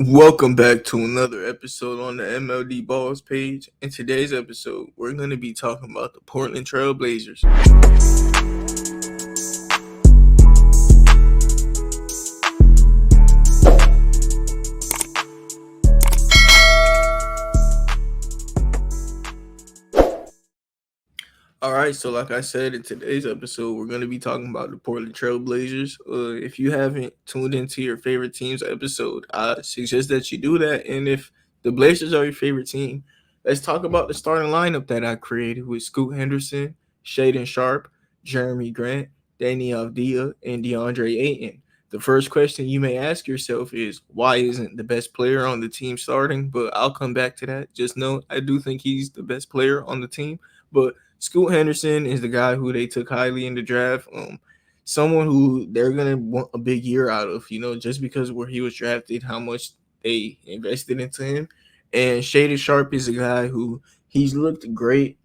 Welcome back to another episode on the MLD Balls page. In today's episode, we're going to be talking about the Portland Trailblazers. All right, so like I said, in today's episode, we're going to be talking about the Portland Trailblazers. If you haven't tuned into your favorite team's episode, I suggest that you do that. And if the Blazers are your favorite team, let's talk about the starting lineup that I created with Scoot Henderson, Shaden Sharp, Jeremy Grant, Danny Avdia, and DeAndre Ayton. The first question you may ask yourself is, why isn't the best player on the team starting? But I'll come back to that. Just know I do think he's the best player on the team. But Scoot Henderson is the guy who they took highly in the draft. Someone who they're gonna want a big year out of, just because where he was drafted, how much they invested into him. And Shaden Sharp is a guy who he's looked great.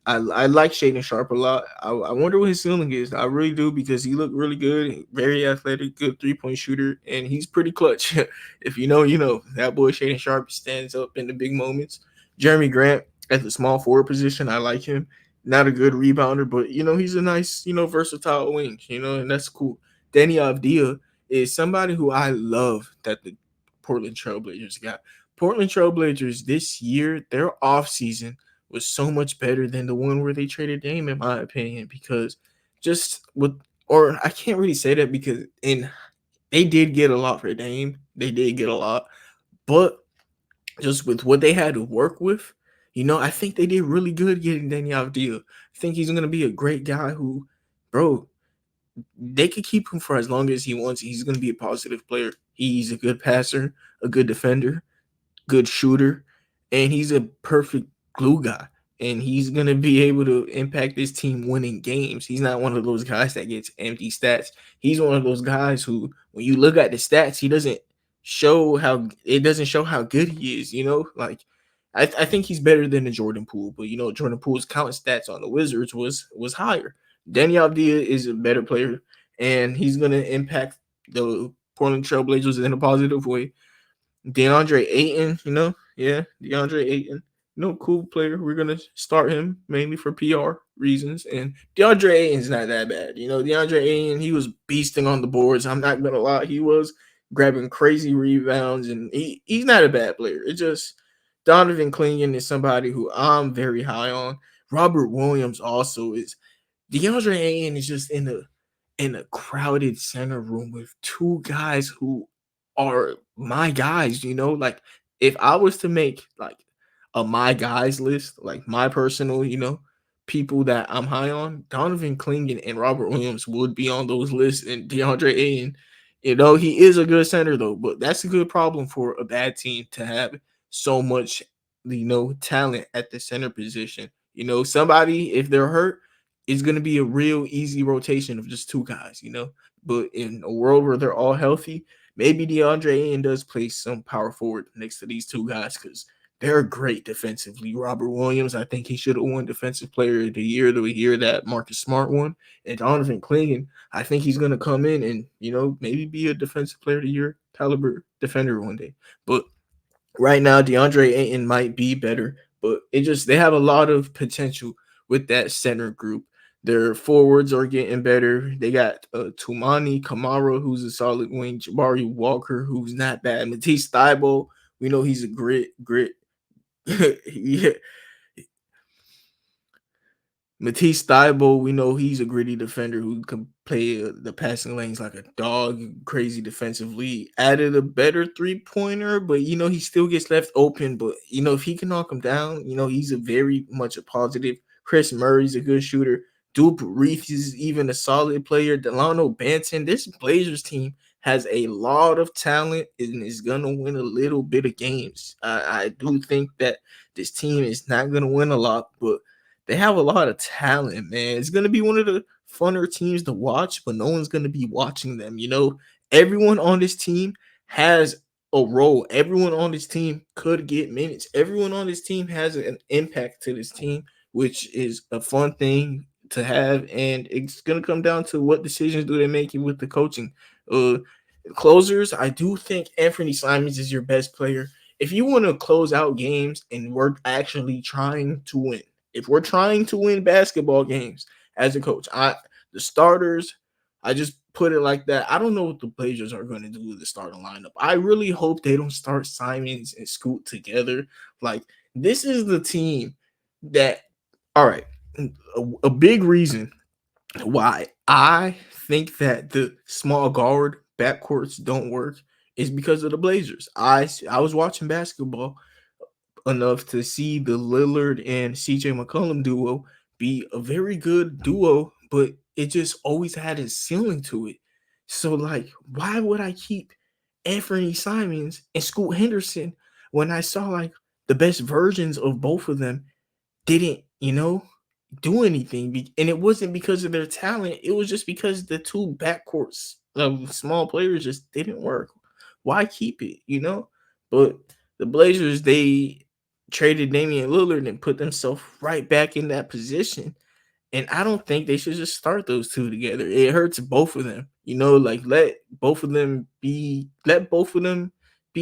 I like Shaden Sharp a lot. I wonder what his ceiling is. I really do because he looked really good, very athletic, good 3-point shooter, and he's pretty clutch. If you know, you know. That boy Shaden Sharp stands up in the big moments. Jeremy Grant at the small forward position, I like him. Not a good rebounder, but he's a nice, versatile wing, and that's cool. Danny Avdia is somebody who I love that the Portland Trailblazers got. Portland Trailblazers this year, their offseason was so much better than the one where they traded Dame, in my opinion, because just with, or I can't really say that because they did get a lot for Dame. They did get a lot, but just with what they had to work with, I think they did really good getting Danny Avdia. I think he's gonna be a great guy who, bro, they could keep him for as long as he wants. He's gonna be a positive player. He's a good passer, a good defender, good shooter, and he's a perfect glue guy. And he's gonna be able to impact this team winning games. He's not one of those guys that gets empty stats. He's one of those guys who, when you look at the stats, he doesn't show how it doesn't show how good he is. Like I think he's better than the Jordan Poole, but Jordan Poole's count stats on the Wizards was higher. Danny Avdia is a better player, and he's gonna impact the Portland Trailblazers in a positive way. DeAndre Ayton, DeAndre Ayton, cool player. We're gonna start him mainly for PR reasons, and DeAndre Ayton's not that bad. DeAndre Ayton, he was beasting on the boards. I'm not gonna lie, he was grabbing crazy rebounds, and he's not a bad player. It's just Donovan Clingan is somebody who I'm very high on. Robert Williams also is. DeAndre Ayton is just in a crowded center room with two guys who are my guys, like if I was to make like a my guys list, like my personal, people that I'm high on, Donovan Clingan and Robert Williams would be on those lists, and DeAndre Ayton, he is a good center though, but that's a good problem for a bad team to have so much, talent at the center position. Somebody, if they're hurt, it's going to be a real easy rotation of just two guys, But in a world where they're all healthy, maybe DeAndre Ayton does play some power forward next to these two guys because they're great defensively. Robert Williams, I think he should have won Defensive Player of the year that Marcus Smart won. And Donovan Clingan, I think he's going to come in and, maybe be a Defensive Player of the Year caliber defender one day. But right now, DeAndre Ayton might be better, but they have a lot of potential with that center group. Their forwards are getting better. They got Tumani Kamara, who's a solid wing. Jabari Walker, who's not bad. Matisse Thybulle, we know he's a grit. Yeah. Matisse Thybulle, we know he's a gritty defender who can play the passing lanes like a dog, crazy defensively. Added a better 3-pointer, but he still gets left open. But if he can knock him down, he's a very much a positive. Chris Murray's a good shooter. Dupe Reith is even a solid player. Delano Banton, this Blazers team has a lot of talent and is gonna win a little bit of games. I do think that this team is not gonna win a lot, but they have a lot of talent, man. It's going to be one of the funner teams to watch, but no one's going to be watching them. Everyone on this team has a role. Everyone on this team could get minutes. Everyone on this team has an impact to this team, which is a fun thing to have. And it's going to come down to what decisions do they make with the coaching. Closers, I do think Anthony Simons is your best player. If you want to close out games and we're actually trying to win, if we're trying to win basketball games as a coach, the starters, I just put it like that. I don't know what the Blazers are going to do with the starting lineup. I really hope they don't start Simons and Scoot together. Like, this is the team that, all right, a big reason why I think that the small guard backcourts don't work is because of the Blazers. I was watching basketball enough to see the Lillard and CJ McCollum duo be a very good duo, but it just always had a ceiling to it. So, like, why would I keep Anthony Simons and Scoot Henderson when I saw like the best versions of both of them didn't, do anything? And it wasn't because of their talent. It was just because the two backcourts of small players just didn't work. Why keep it, But the Blazers, they traded Damian Lillard and put themselves right back in that position. And I don't think they should just start those two together. It hurts both of them. Like let both of them be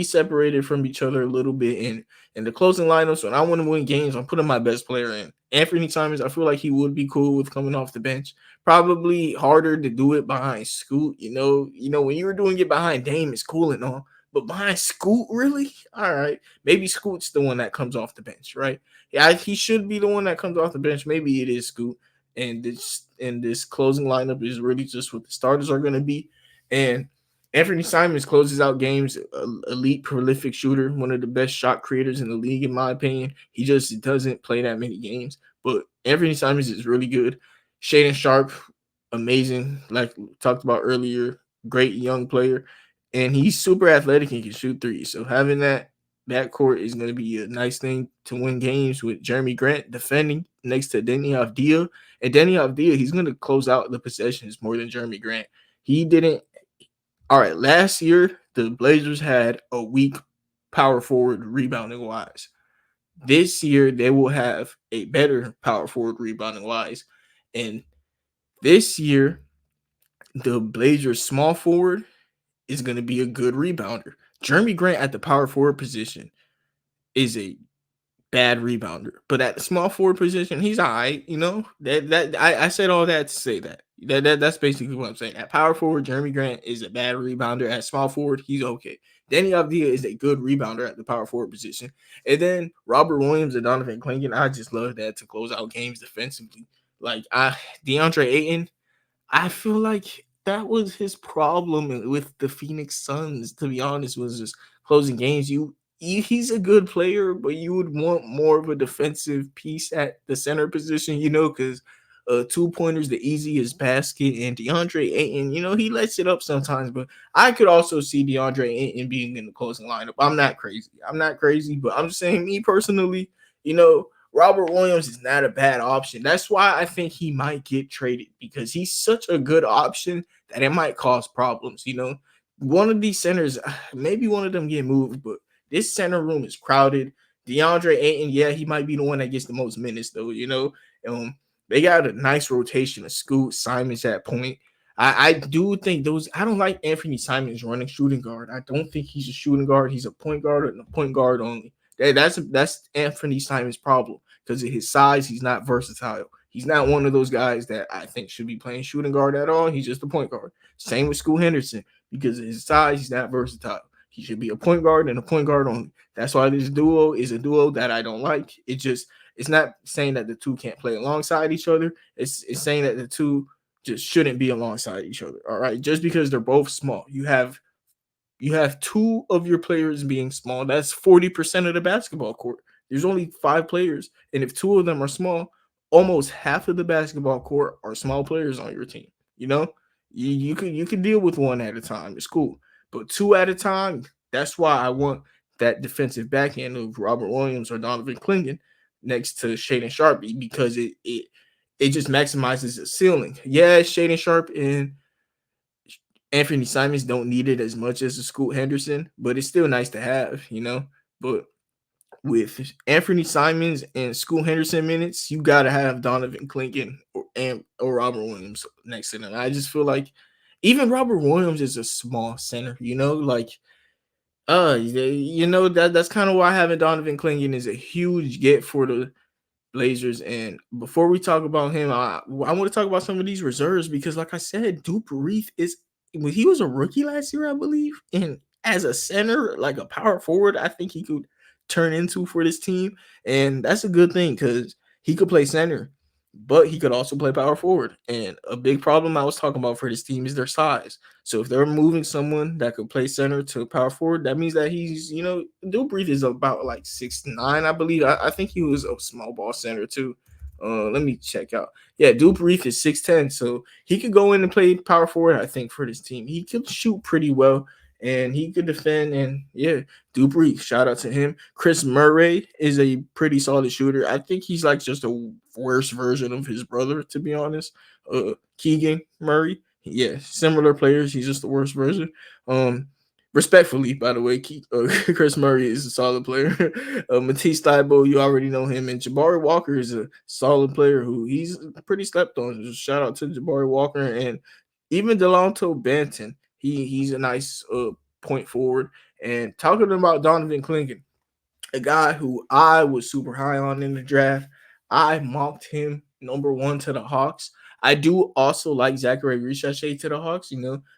separated from each other a little bit. And in the closing lineups, when I want to win games, I'm putting my best player in. Anthony Simons, I feel like he would be cool with coming off the bench. Probably harder to do it behind Scoot. When you were doing it behind Dame, it's cool and all. But behind Scoot, really? All right. Maybe Scoot's the one that comes off the bench, right? Yeah, he should be the one that comes off the bench. Maybe it is Scoot, and this closing lineup is really just what the starters are going to be. And Anthony Simons closes out games, elite prolific shooter, one of the best shot creators in the league, in my opinion. He just doesn't play that many games, but Anthony Simons is really good. Shaden Sharp, amazing, like we talked about earlier, great young player, and he's super athletic and can shoot threes. So having that court is going to be a nice thing to win games with Jeremy Grant defending next to Denny Avdia. And Denny Avdia, he's going to close out the possessions more than Jeremy Grant. He didn't. All right, last year, the Blazers had a weak power forward rebounding wise. This year, they will have a better power forward rebounding wise. And this year, the Blazers small forward is going to be a good rebounder. Jeremy Grant at the power forward position is a bad rebounder, but at the small forward position, he's all right. I said all that to say that's basically what I'm saying. At power forward, Jeremy Grant is a bad rebounder. At small forward, he's okay. Danny Avdia is a good rebounder at the power forward position, and then Robert Williams and Donovan Clingan. I just love that to close out games defensively. Like DeAndre Ayton, I feel like that was his problem with the Phoenix Suns, to be honest, was just closing games. He's a good player, but you would want more of a defensive piece at the center position, because 2-pointers the easiest basket, and DeAndre Ayton, he lets it up sometimes, but I could also see DeAndre Ayton being in the closing lineup. I'm not crazy, but I'm just saying, me personally, Robert Williams is not a bad option. That's why I think he might get traded, because he's such a good option that it might cause problems. One of these centers, maybe one of them get moved, but this center room is crowded. DeAndre Ayton, yeah, he might be the one that gets the most minutes, though. They got a nice rotation of Scoot, Simons at point. I do think I don't like Anthony Simons running shooting guard. I don't think he's a shooting guard. He's a point guard and a point guard only. That's Anthony Simons' problem, because of his size. He's not versatile. He's not one of those guys that I think should be playing shooting guard at all. He's just a point guard. Same with Scoot Henderson. Because of his size, he's not versatile. He should be a point guard and a point guard only. That's why this duo is a duo that I don't like. It's not saying that the two can't play alongside each other. It's saying that the two just shouldn't be alongside each other. All right. Just because they're both small. You have two of your players being small. That's 40% of the basketball court. There's only 5 players. And if 2 of them are small, almost half of the basketball court are small players on your team. You know, you can deal with one at a time. It's cool. But 2 at a time, that's why I want that defensive backhand of Robert Williams or Donovan Clingan next to Shaden Sharp, because it just maximizes the ceiling. Yeah, Shaden Sharp and Anthony Simons don't need it as much as a Scoot Henderson, but it's still nice to have. But with Anthony Simons and Scoot Henderson minutes, you got to have Donovan Clingan or Robert Williams next to them. I just feel like Even Robert Williams is a small center, like that's kind of why having Donovan Clingan is a huge get for the Blazers. And before we talk about him, I want to talk about some of these reserves because, like I said, Duke Reith is when he was a rookie last year, I believe, and as a center, like a power forward, I think he could turn into for this team, and that's a good thing because he could play center, but he could also play power forward. And a big problem I was talking about for this team is their size. So if they're moving someone that could play center to power forward, that means that he's, Duke Breeze is about like 6'9", I believe. I think he was a small ball center too. Let me check out. Yeah, Duke Reef is 6'10", so he could go in and play power forward, I think, for this team. He could shoot pretty well, and he could defend, and yeah, Duke Reef, shout out to him. Chris Murray is a pretty solid shooter. I think he's like just a worse version of his brother, to be honest. Keegan Murray, yeah, similar players. He's just the worst version. Respectfully, by the way, Chris Murray is a solid player. Matisse Thybulle, you already know him, and Jabari Walker is a solid player who he's pretty slept on. Just shout out to Jabari Walker and even Delonto Banton. He's a nice point forward. And talking about Donovan Clingan, a guy who I was super high on in the draft. I mocked him number one to the Hawks. I do also like Zachary Richardson to the Hawks,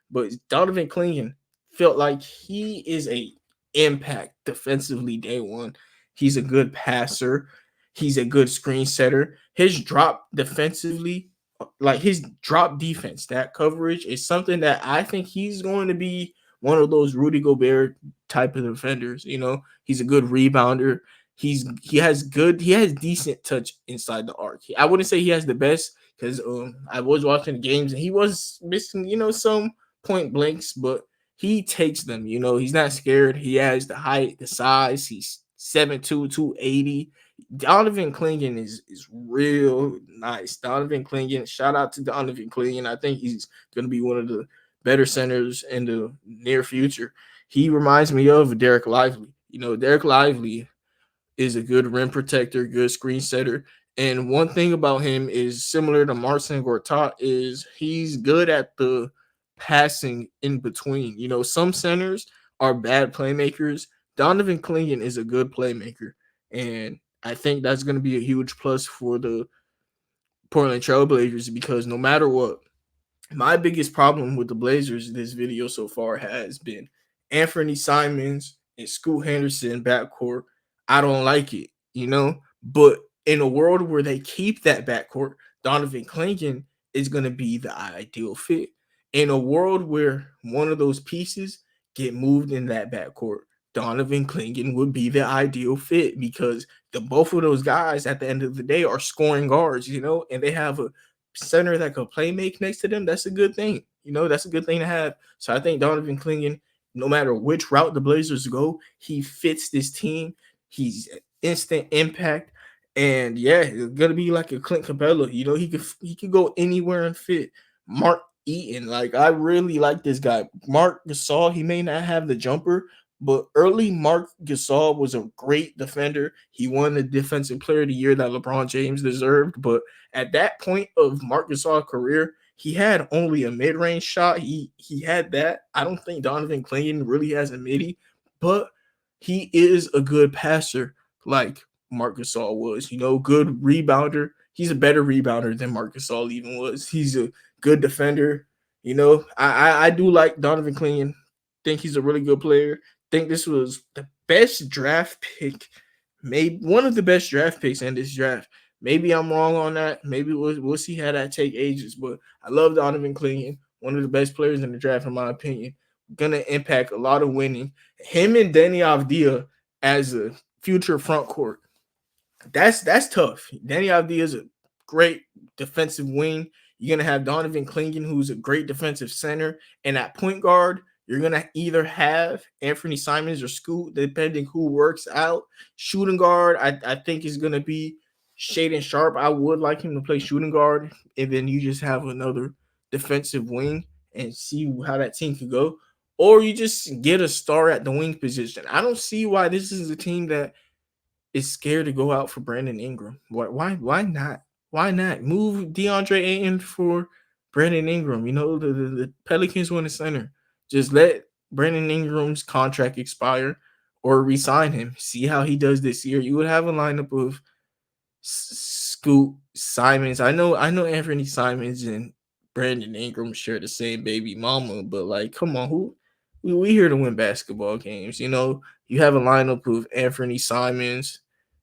but Donovan Clingan felt like he is a impact defensively day one. He's a good passer. He's a good screen setter. His drop defensively, like his drop defense, that coverage is something that I think he's going to be one of those Rudy Gobert type of defenders. He's a good rebounder. He has decent touch inside the arc. I wouldn't say he has the best because I was watching the games and he was missing, some point blanks, but he takes them. He's not scared. He has the height, the size. He's 7'2", 280. Donovan Clingan is real nice. Donovan Clingan, shout out to Donovan Clingan. I think he's going to be one of the better centers in the near future. He reminds me of Derek Lively. Derek Lively is a good rim protector, good screen setter. And one thing about him is similar to Marcin Gortat is he's good at the passing in between. Some centers are bad playmakers. Donovan Clingan is a good playmaker. And I think that's going to be a huge plus for the Portland Trailblazers because no matter what, my biggest problem with the Blazers this video so far has been Anthony Simons and Scoot Henderson backcourt. I don't like it, but in a world where they keep that backcourt, Donovan Clingan is going to be the ideal fit. In a world where one of those pieces get moved in that backcourt, Donovan Clingan would be the ideal fit because the both of those guys at the end of the day are scoring guards, and they have a center that could play make next to them. That's a good thing. That's a good thing to have. So I think Donovan Clingan, no matter which route the Blazers go, he fits this team. He's instant impact. And yeah, it's gonna be like a Clint Capella. He could go anywhere and fit. Mark Eaton, like I really like this guy. Mark Gasol, he may not have the jumper, but early Mark Gasol was a great defender. He won the Defensive Player of the Year that LeBron James deserved. But at that point of Mark Gasol's career, he had only a mid-range shot. He had that. I don't think Donovan Clingan really has a midi, but he is a good passer like Mark Gasol was. Good rebounder. He's a better rebounder than Mark Gasol even was. He's a good defender. I do like Donovan Clingan. Think he's a really good player. Think this was the best draft pick, maybe one of the best draft picks in this draft. Maybe I'm wrong on that. Maybe we'll see how that take ages. But I love Donovan Clingan, one of the best players in the draft, in my opinion. Gonna impact a lot of winning. Him and Danny Avdija as a future front court. That's tough. Danny Avdija is a great defensive wing. You're gonna have Donovan Clingan, who's a great defensive center, and at point guard, you're gonna either have Anthony Simons or Scoot, depending who works out. Shooting guard, I think is gonna be Shaden Sharp. I would like him to play shooting guard, and then you just have another defensive wing and see how that team could go. Or you just get a star at the wing position. I don't see why this is a team that is scared to go out for Brandon Ingram. Why not? Why not move DeAndre Ayton for Brandon Ingram. You know, the Pelicans want a center. Just let Brandon Ingram's contract expire or resign him. See how he does this year. You would have a lineup of Scoot Simons. I know Anthony Simons and Brandon Ingram share the same baby mama, but like, come on, who we here to win basketball games. You know, you have a lineup of Anthony Simons,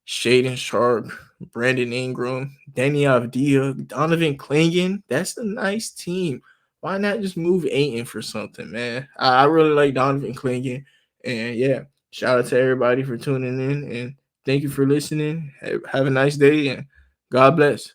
Shaden Sharp, Brandon Ingram, Danny Avdia, Donovan Clingan. That's a nice team. Why not just move Aiton for something, man? I really like Donovan Clingan. And yeah, shout out to everybody for tuning in and thank you for listening. Have a nice day and God bless.